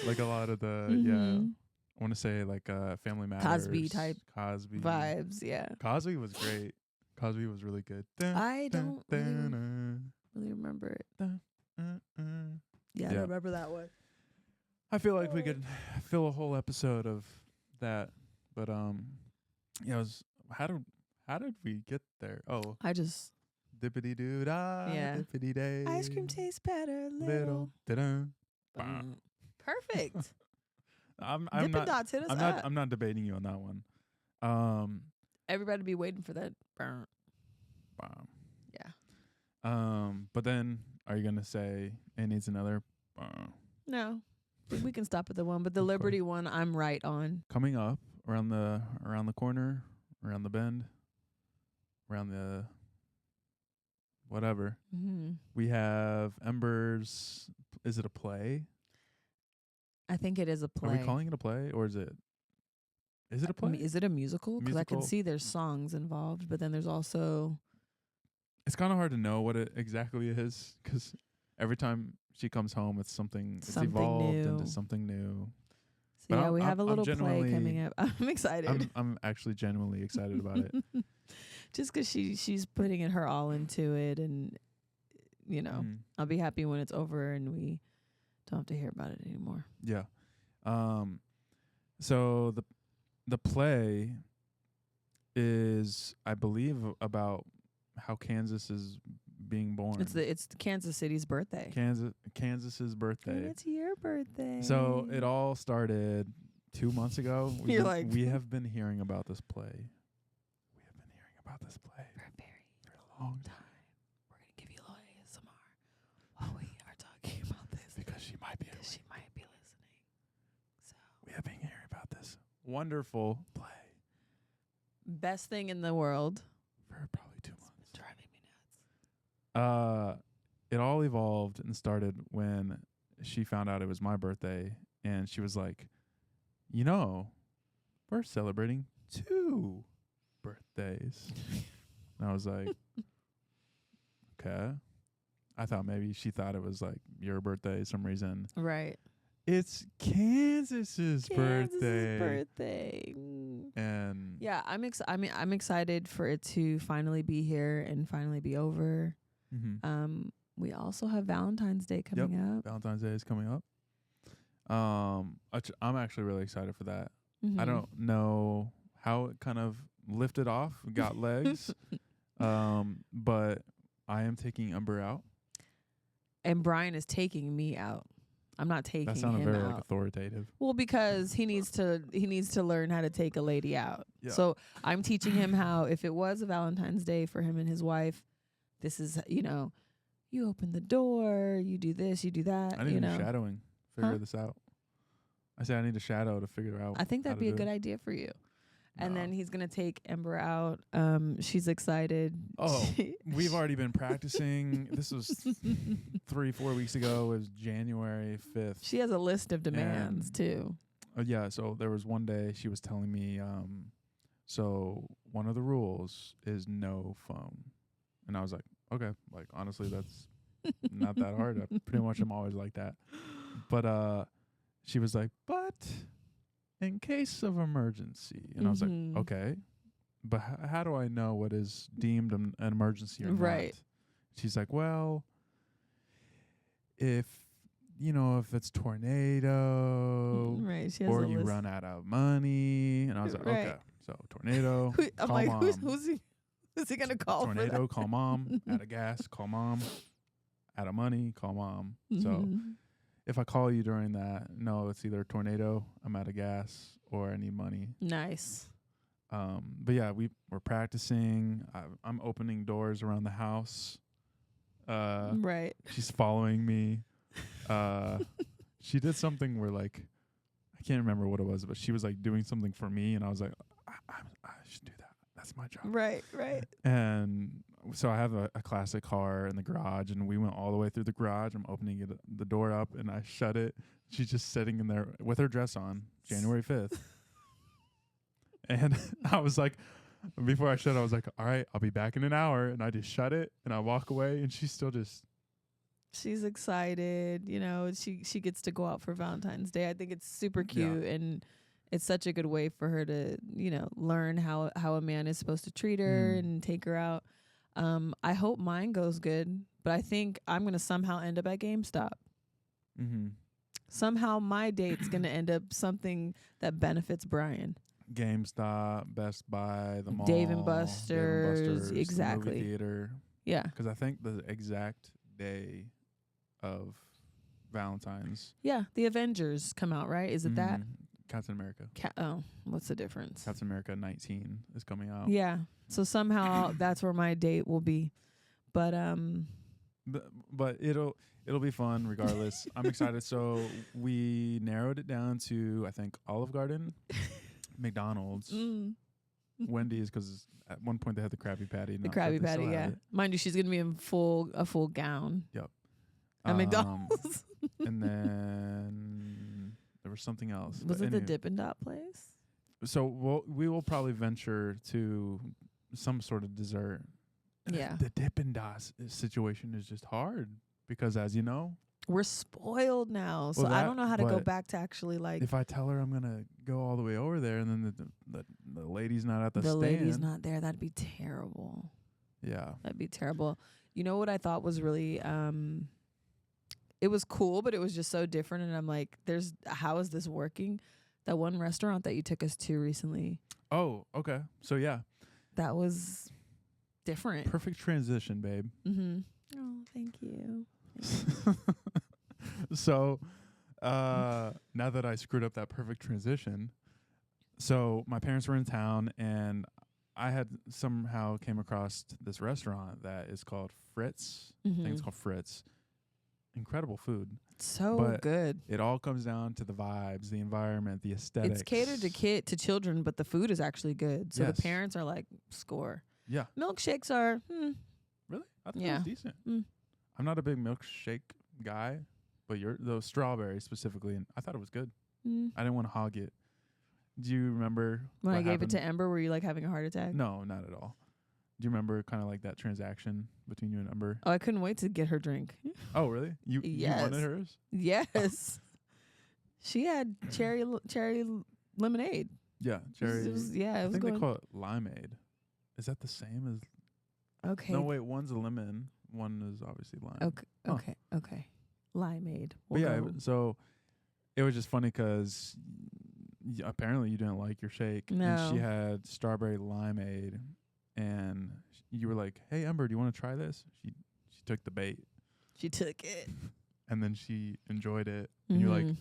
like a lot of the I want to say like Family Matters, Cosby type Cosby vibes. Yeah, Cosby was great. Cosby was really good. I don't really remember it. Yeah, I Yeah. remember that one. I feel like we could fill a whole episode of that, but yeah, it was how did we get there? Oh, I just dippity doo da, Yeah. dippity day. ice cream tastes better, little. Da-dun. Perfect. I'm Dippin' not. Dots, hit us I'm up. not. I'm not debating you on that one. Everybody be waiting for that. Wow. Yeah. But then are you gonna say it needs another? No, we can stop at the one, but the Of course. Liberty one, I'm right on. Coming up around the corner, around the bend, around the whatever. Mm-hmm. We have Ember's. Is it a play? I think it is a play. Are we calling it a play, or is it? Is it a play? Is it a musical? Because I can Musical. see there's songs involved, but then there's also It's kind of hard to know what it exactly is because every time she comes home, it's something. It's Something evolved new. into something new. so But yeah, we have a I'm little play genuinely- coming up. I'm excited. I'm actually genuinely excited about it. Just because she's putting her all into it, and Mhm. I'll be happy when it's over and we don't have to hear about it anymore. Yeah. So the play is, I believe, about how Kansas is being born. It's Kansas City's birthday. Kansas's And birthday. it's your birthday. So it all started 2 months ago. You're like- we have been hearing about this play. We have been hearing about this play for a very for a long time We're gonna give you a little ASMR while we are talking about this because she might be. because she might be listening. So We have been hearing about this wonderful play best thing in the world. for probably 2 months. It's driving me nuts. It all evolved and started when she found out it was my birthday, and she was like, we're celebrating 2 birthdays. And I was like, okay. I thought maybe she thought it was like your birthday some reason. Right. It's Kansas's birthday. Birthday. And Yeah, I'm excited for it to finally be here and finally be over. mhm. We also have Valentine's Day coming up. Valentine's Day is coming up. I'm actually really excited for that. I Mhm. don't know how it kind of lifted off, got legs, but I am taking Umber out. And Brian is taking me out. I'm not taking That sounded him very out. like authoritative. Well, because he needs to learn how to take a lady out. Yeah. So I'm teaching him how, if it was a Valentine's Day for him and his wife, this is, you open the door, you do this, you do that. I need shadowing. Figure this out. I said I need a shadow to figure out. I think how that'd to be a do good it. idea for you. And No. then he's gonna take Ember out. She's excited. Oh, we've already been practicing. This was 3-4 weeks ago. It was January 5th. She has a list of demands And- too. Yeah, so there was one day she was telling me, so one of the rules is no phone. And I was like, okay, like honestly, that's not that hard. I pretty much am always like that. But she was like, but in case of emergency. And I was like, Mhm. okay, but how do I know what is deemed an emergency or Right. not? She's like, well, if it's tornado, Right. She has or a you list. run out of money. And I was like, Right. okay, so tornado, I'm call like, mom. who's he gonna call for Tornado, that? call mom. Out of gas, call mom. Out of money, call mom. So Mhm. if I call you during that, no, it's either tornado, I'm out of gas, or I need money. Nice. But yeah, we're practicing. I'm opening doors around the house. Right. She's following me. She did something where like I can't remember what it was, but she was like doing something for me, and I was like, I should do that. That's my job. Right. Right. And so I have a classic car in the garage, and we went all the way through the garage. I'm opening the door up, and I shut it. She's just sitting in there with her dress on, January 5th. And I was like, before I shut it, I was like, all right, I'll be back in an hour. And I just shut it, and I walk away, and she's still just. She's excited. She gets to go out for Valentine's Day. I think it's super Yeah. cute, and it's such a good way for her to, learn how a man is supposed to treat her and take her out. I hope mine goes good, but I think I'm going to somehow end up at GameStop. Mm-hmm. Somehow my date's going to end up something that benefits Brian. GameStop, Best Buy, the mall, Dave and Buster's, the exactly. movie theater. Yeah. Because I think the exact day of Valentine's. Yeah. The Avengers come out, right? Is it that? Captain America. What's the difference? Captain America 19 is coming out. Yeah. So somehow that's where my date will be. But But it'll be fun regardless. I'm excited. So we narrowed it down to, I think, Olive Garden, McDonald's, Wendy's, because at one point they had the Krabby Patty. The Krabby Patty, yeah. Mind you, she's gonna be in a full gown. Yep. At McDonald's. And then there was something else. Was it the Dippin' Dot place? So we will probably venture to some sort of dessert. Yeah. The Dippin' Dot situation is just hard because, as you know, we're spoiled now. So I don't know how to go back to actually like. If I tell her I'm gonna go all the way over there and then the lady's not at the stand. The lady's not there. That'd be terrible. Yeah. That'd be terrible. You know what I thought was really it was cool, but it was just so different. And I'm like, how is this working? That one restaurant that you took us to recently. Oh, okay. So yeah. That was different. Perfect transition, babe. Mm-hmm. Oh, thank you. So now that I screwed up that perfect transition, so my parents were in town and I had somehow came across this restaurant that is called Fritz. I think it's called Fritz. Incredible food. So good. It all comes down to the vibes, the environment, the aesthetics. It's catered to children, but the food is actually good. So the parents are like, score. Yeah. Milkshakes are, Really? I thought it was decent. I'm not a big milkshake guy, but those strawberries specifically, and I thought it was good. I didn't want to hog it. Do you remember when I gave it to Ember? Were you like having a heart attack? No, not at all. Do you remember kind of like that transaction between you and Ember? Oh, I couldn't wait to get her drink. Oh, really? You wanted hers? Yes. She had cherry lemonade. Yeah, cherry. It was I think they call it limeade. Is that the same as? Okay. No, wait. One's a lemon. One is obviously lime. Okay. Limeade. So it was just funny because apparently you didn't like your shake. No. And she had strawberry limeade. And you were like, "Hey, Ember, do you want to try this?" She took the bait. She took it. And then she enjoyed it. And you're like,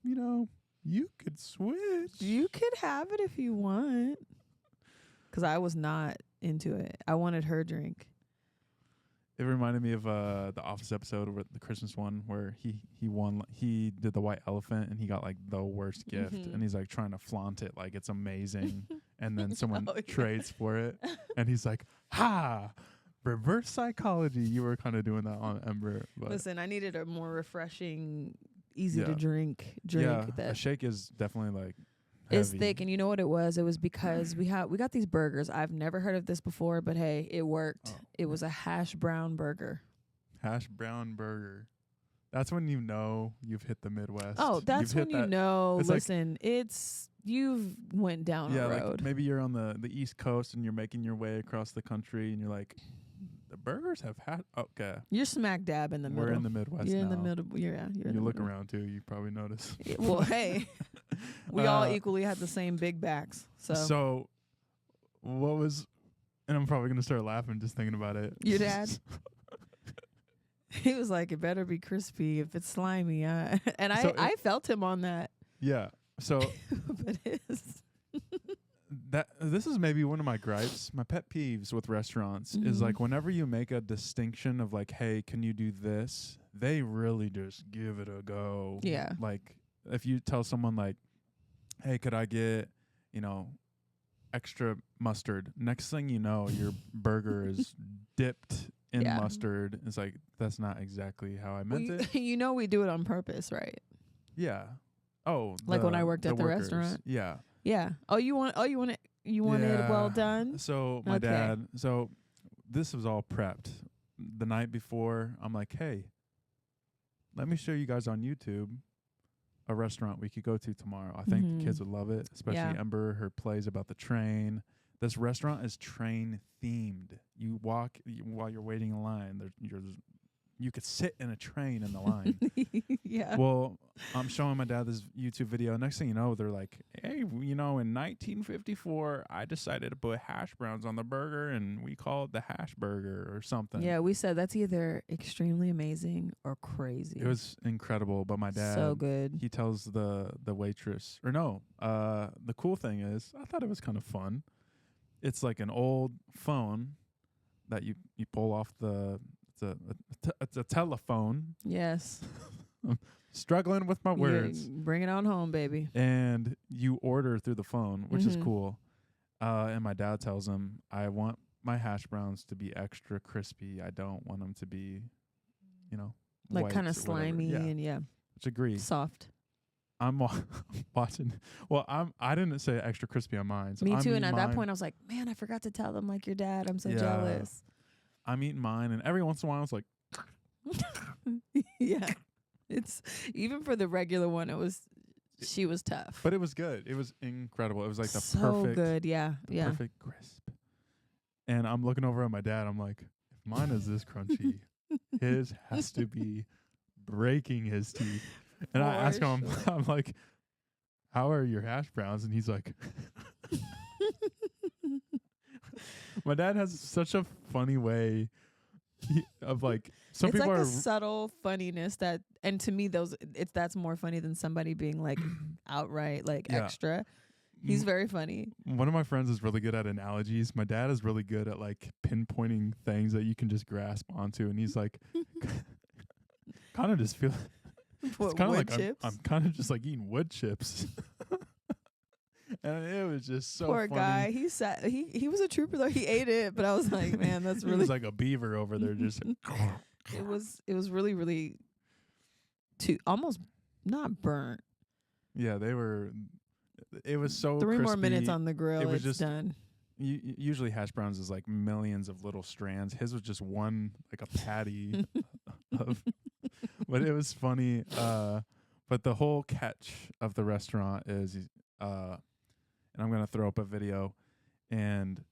you could switch. You could have it if you want. Because I was not into it. I wanted her drink. It reminded me of the Office episode, or the Christmas one, where he did the white elephant and he got like the worst gift, and he's like trying to flaunt it like it's amazing, and then someone trades for it, and he's like, "Ha! Reverse psychology." You were kind of doing that on Ember. But listen, I needed a more refreshing, easy to drink. Yeah, a shake is definitely like. It's thick, and you know what it was? It was because we got these burgers. I've never heard of this before, but hey, it worked. It was a hash brown burger. Hash brown burger. That's when you know you've hit the Midwest. Oh, that's when you know. Listen, like, you've went down a road. Like maybe you're on the East Coast and you're making your way across the country, and you're like, the burgers have okay. You're smack dab in the middle. We're in the Midwest. You're now. in the middle. You're you look around too. You probably notice. Well, hey, we all equally had the same big backs. So what was? And I'm probably gonna start laughing just thinking about it. Your dad. He was like, "It better be crispy. If it's slimy," and I felt him on that. Yeah. So. But it's. This is maybe one of my gripes. My pet peeves with restaurants is like whenever you make a distinction of like, hey, can you do this? They really just give it a go. Yeah. Like if you tell someone like, hey, could I get, extra mustard? Next thing you know, your burger is dipped in mustard. It's like, that's not exactly how I meant it. We do it on purpose, right? Yeah. Oh, like when I worked at the restaurant. Yeah. Yeah. You want it well done? So my dad, this was all prepped. The night before, I'm like, hey, let me show you guys on YouTube a restaurant we could go to tomorrow. I think the kids would love it, especially Ember, her plays about the train. This restaurant is train themed. You walk while you're waiting in line. You could sit in a train in the line. Yeah. Well, I'm showing my dad this YouTube video. Next thing you know, they're like, hey, in 1954, I decided to put hash browns on the burger, and we call it the hash burger or something. Yeah, we said that's either extremely amazing or crazy. It was incredible. But my dad, so good. he tells the waitress, or no, the cool thing is, I thought it was kind of fun. It's like an old phone that you pull off it's a telephone. Yes. I'm struggling with my words. Bring it on home, baby. And you order through the phone, which is Mhm. cool. And my dad tells him, I want my hash browns to be extra crispy. I don't want them to be, Like white kind of or whatever. slimy Yeah, and which agree. soft. I'm watching. Well, I didn't say extra crispy on mine. So Me I'm too. And eating at that mine. point, I was like, man, I forgot to tell them like your dad. I'm so Yeah. jealous. I'm eating mine, and every once in a while, I was like, Yeah. It's even for the regular one, she was tough. but it was good. It was incredible. It was like the so perfect, good. Yeah. Yeah. perfect crisp. And I'm looking over at my dad. I'm like, if mine is this crunchy, his has to be breaking his teeth. And I For ask him, sure. I'm like, how are your hash browns? And he's like, my dad has such a funny way of like, some It's people like are a subtle funniness and to me, that's more funny than somebody being like outright like Yeah. extra. He's very funny. One of my friends is really good at analogies. My dad is really good at like pinpointing things that you can just grasp onto. And he's like, kind of just feel, it's What, kind of wood like chips? I'm kind of just like eating wood chips. And it was just so Poor funny. guy. He sat. He was a trooper though. He ate it, but I was like, man, that's He really. was like a beaver over there just. It was really really. Almost not burnt. Yeah, they were. It was so 3 more minutes crispy. on the grill. It was It's just- done. Usually hash browns is like millions of little strands. His was just one, like a patty of. But it was funny. But the whole catch of the restaurant is, and I'm gonna throw up a video, and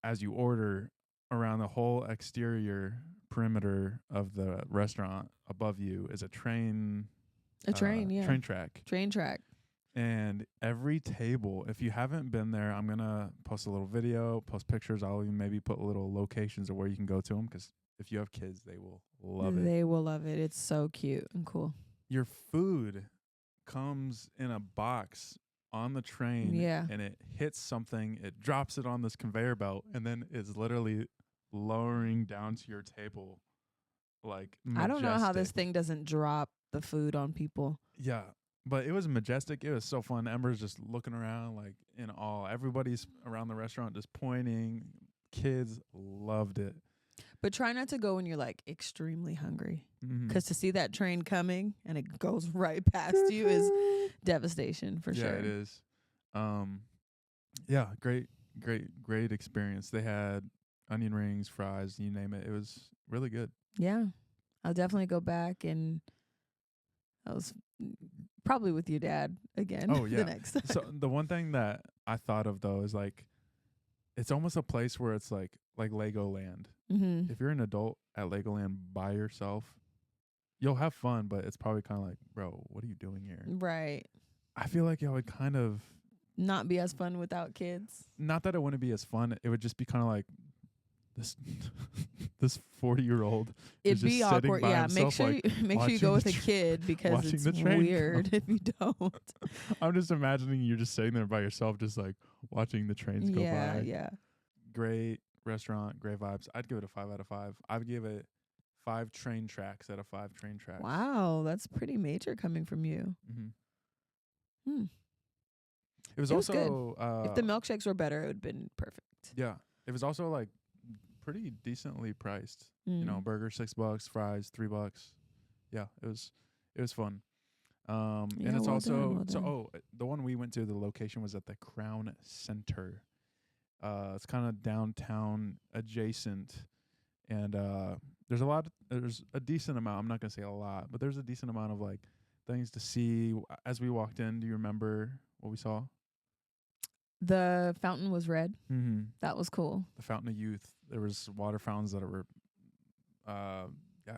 as you order, around the whole exterior perimeter of the restaurant above you is a train. A train, yeah. Train track. Train track. And every table, if you haven't been there, I'm going to post a little video, post pictures. I'll even maybe put little locations of where you can go to them, because if you have kids, they will love it. They will love it. It's so cute and cool. Your food comes in a box on the train, Yeah. and it hits something, it drops it on this conveyor belt, and then it's literally lowering down to your table. Like, I don't know how this majestic. thing doesn't drop the food on people. Yeah. But it was majestic. It was so fun. Ember's just looking around like in awe. Everybody's around the restaurant just pointing. Kids loved it. But try not to go when you're like extremely hungry, Mhm. because to see that train coming and it goes right past you is devastation for yeah, sure. it is. Yeah, great experience. They had onion rings, fries, you name it. It was really good. Yeah, I'll definitely go back, and I was probably with your dad again. Oh, yeah. The next time. So the one thing that I thought of though is like, it's almost a place where it's like Legoland. Mm-hmm. If you're an adult at Legoland by yourself, you'll have fun, but it's probably kind of like, bro, what are you doing here? Right. I feel like it would kind of, Not be as fun without kids. not that it wouldn't be as fun, it would just be kind of like this this 40-year-old It'd is be just sitting awkward. by Yeah, himself, make sure like, make sure you go watching with a the kid, because watching it's the train weird come. if you don't. I'm just imagining you're just sitting there by yourself, just like watching the trains go Yeah, by. yeah. Great restaurant, great vibes. I'd give it a 5 out of 5. I'd give it 5 train tracks out of 5 train tracks. Wow, that's pretty major coming from you. Mm-hmm. Hmm. It was It was also If the milkshakes were better, it would have been perfect. yeah, it was also like pretty decently priced. Mm. You know, burger $6, fries $3. Yeah, it was fun. Yeah, And it's well also done, well so done. the one we went to, the location was at the Crown Center. It's kind of downtown adjacent, and there's a decent amount. I'm not gonna say a lot, but there's a decent amount of like things to see. As we walked in, do you remember what we saw? The fountain was red. Mm-hmm. That was cool. The Fountain of Youth. There was water fountains that were,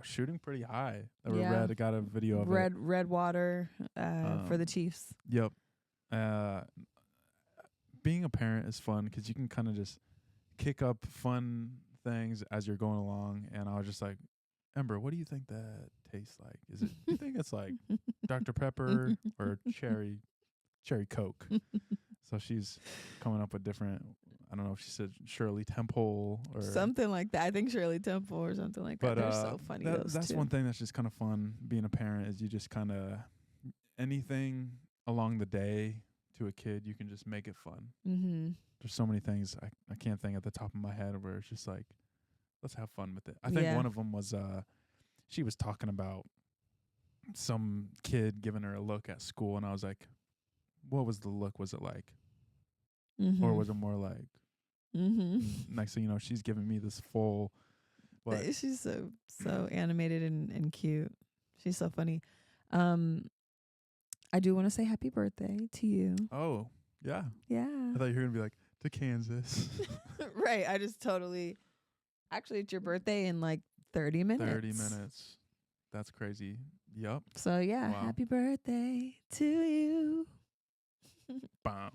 shooting pretty high. That were red. I got a video of it. Red water for the Chiefs. Yep. Being a parent is fun because you can kind of just kick up fun things as you're going along. And I was just like, Ember, what do you think that tastes like? Is it? You think it's like Dr. Pepper or cherry Coke? So she's coming up with different. I don't know if she said Shirley Temple or something like that. I think Shirley Temple or something like that. They're so funny. That's one thing that's just kind of fun being a parent is you just kind of anything along the day to a kid, you can just make it fun. Mm-hmm. There's so many things I can't think at the top of my head where it's just like, let's have fun with it. I think one of them was she was talking about some kid giving her a look at school, and I was like, what was the look? Was it like, or was it more like, next thing you know, she's giving me this full. What? She's so animated and cute. She's so funny. I do want to say happy birthday to you. Oh, yeah. Yeah. I thought you were going to be like, to Kansas. Right. I just totally. Actually, it's your birthday in like 30 minutes. 30 minutes. That's crazy. Yup. So, yeah. Wow. Happy birthday to you. Bam.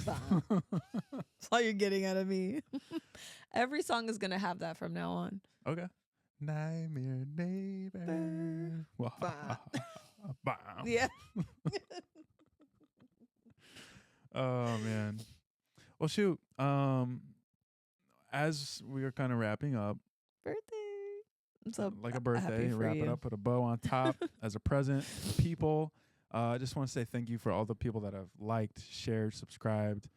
Bam. That's all you're getting out of me. Every song is going to have that from now on. Okay. Nightmare neighbor. Bam. Yeah. Oh man. Well, shoot. As we are kind of wrapping up, birthday. So like a birthday, wrap it up, put a bow on top as a present. People, I just want to say thank you for all the people that have liked, shared, subscribed,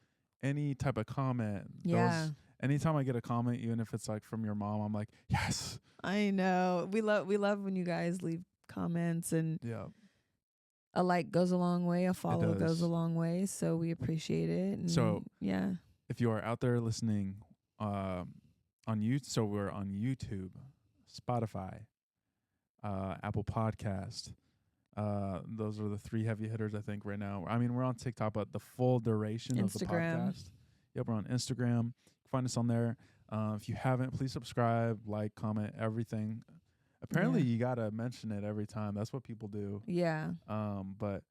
any type of comment. Yeah. Anytime I get a comment, even if it's like from your mom, I'm like, yes. I know. We love when you guys leave comments, and a like goes a long way, a follow goes a long way. So we appreciate it. And so yeah, if you are out there listening on YouTube, so we're on YouTube, Spotify, Apple Podcast. Those are the 3 heavy hitters I think right now. I mean, we're on TikTok, but the full duration of the podcast. Yep, we're on Instagram. Find us on there. If you haven't, please subscribe, like, comment, everything. Apparently, you gotta mention it every time. That's what people do. Yeah. But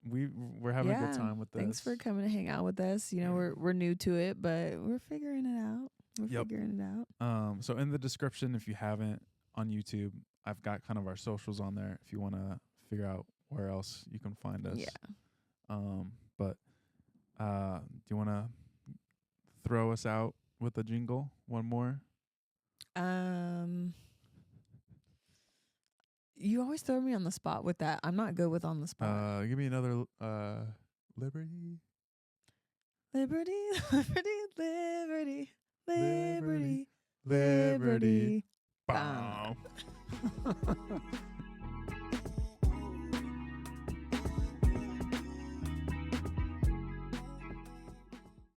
we're having a good time with this. Thanks for coming to hang out with us. You know, we're new to it, but we're figuring it out. Figuring it out. So in the description, if you haven't on YouTube, I've got kind of our socials on there. If you want to figure out where else you can find us. Yeah. But do you want to throw us out with a jingle? One more. You always throw me on the spot with that. I'm not good with on the spot. Give me another liberty. Liberty, liberty, liberty, liberty, liberty. Bow.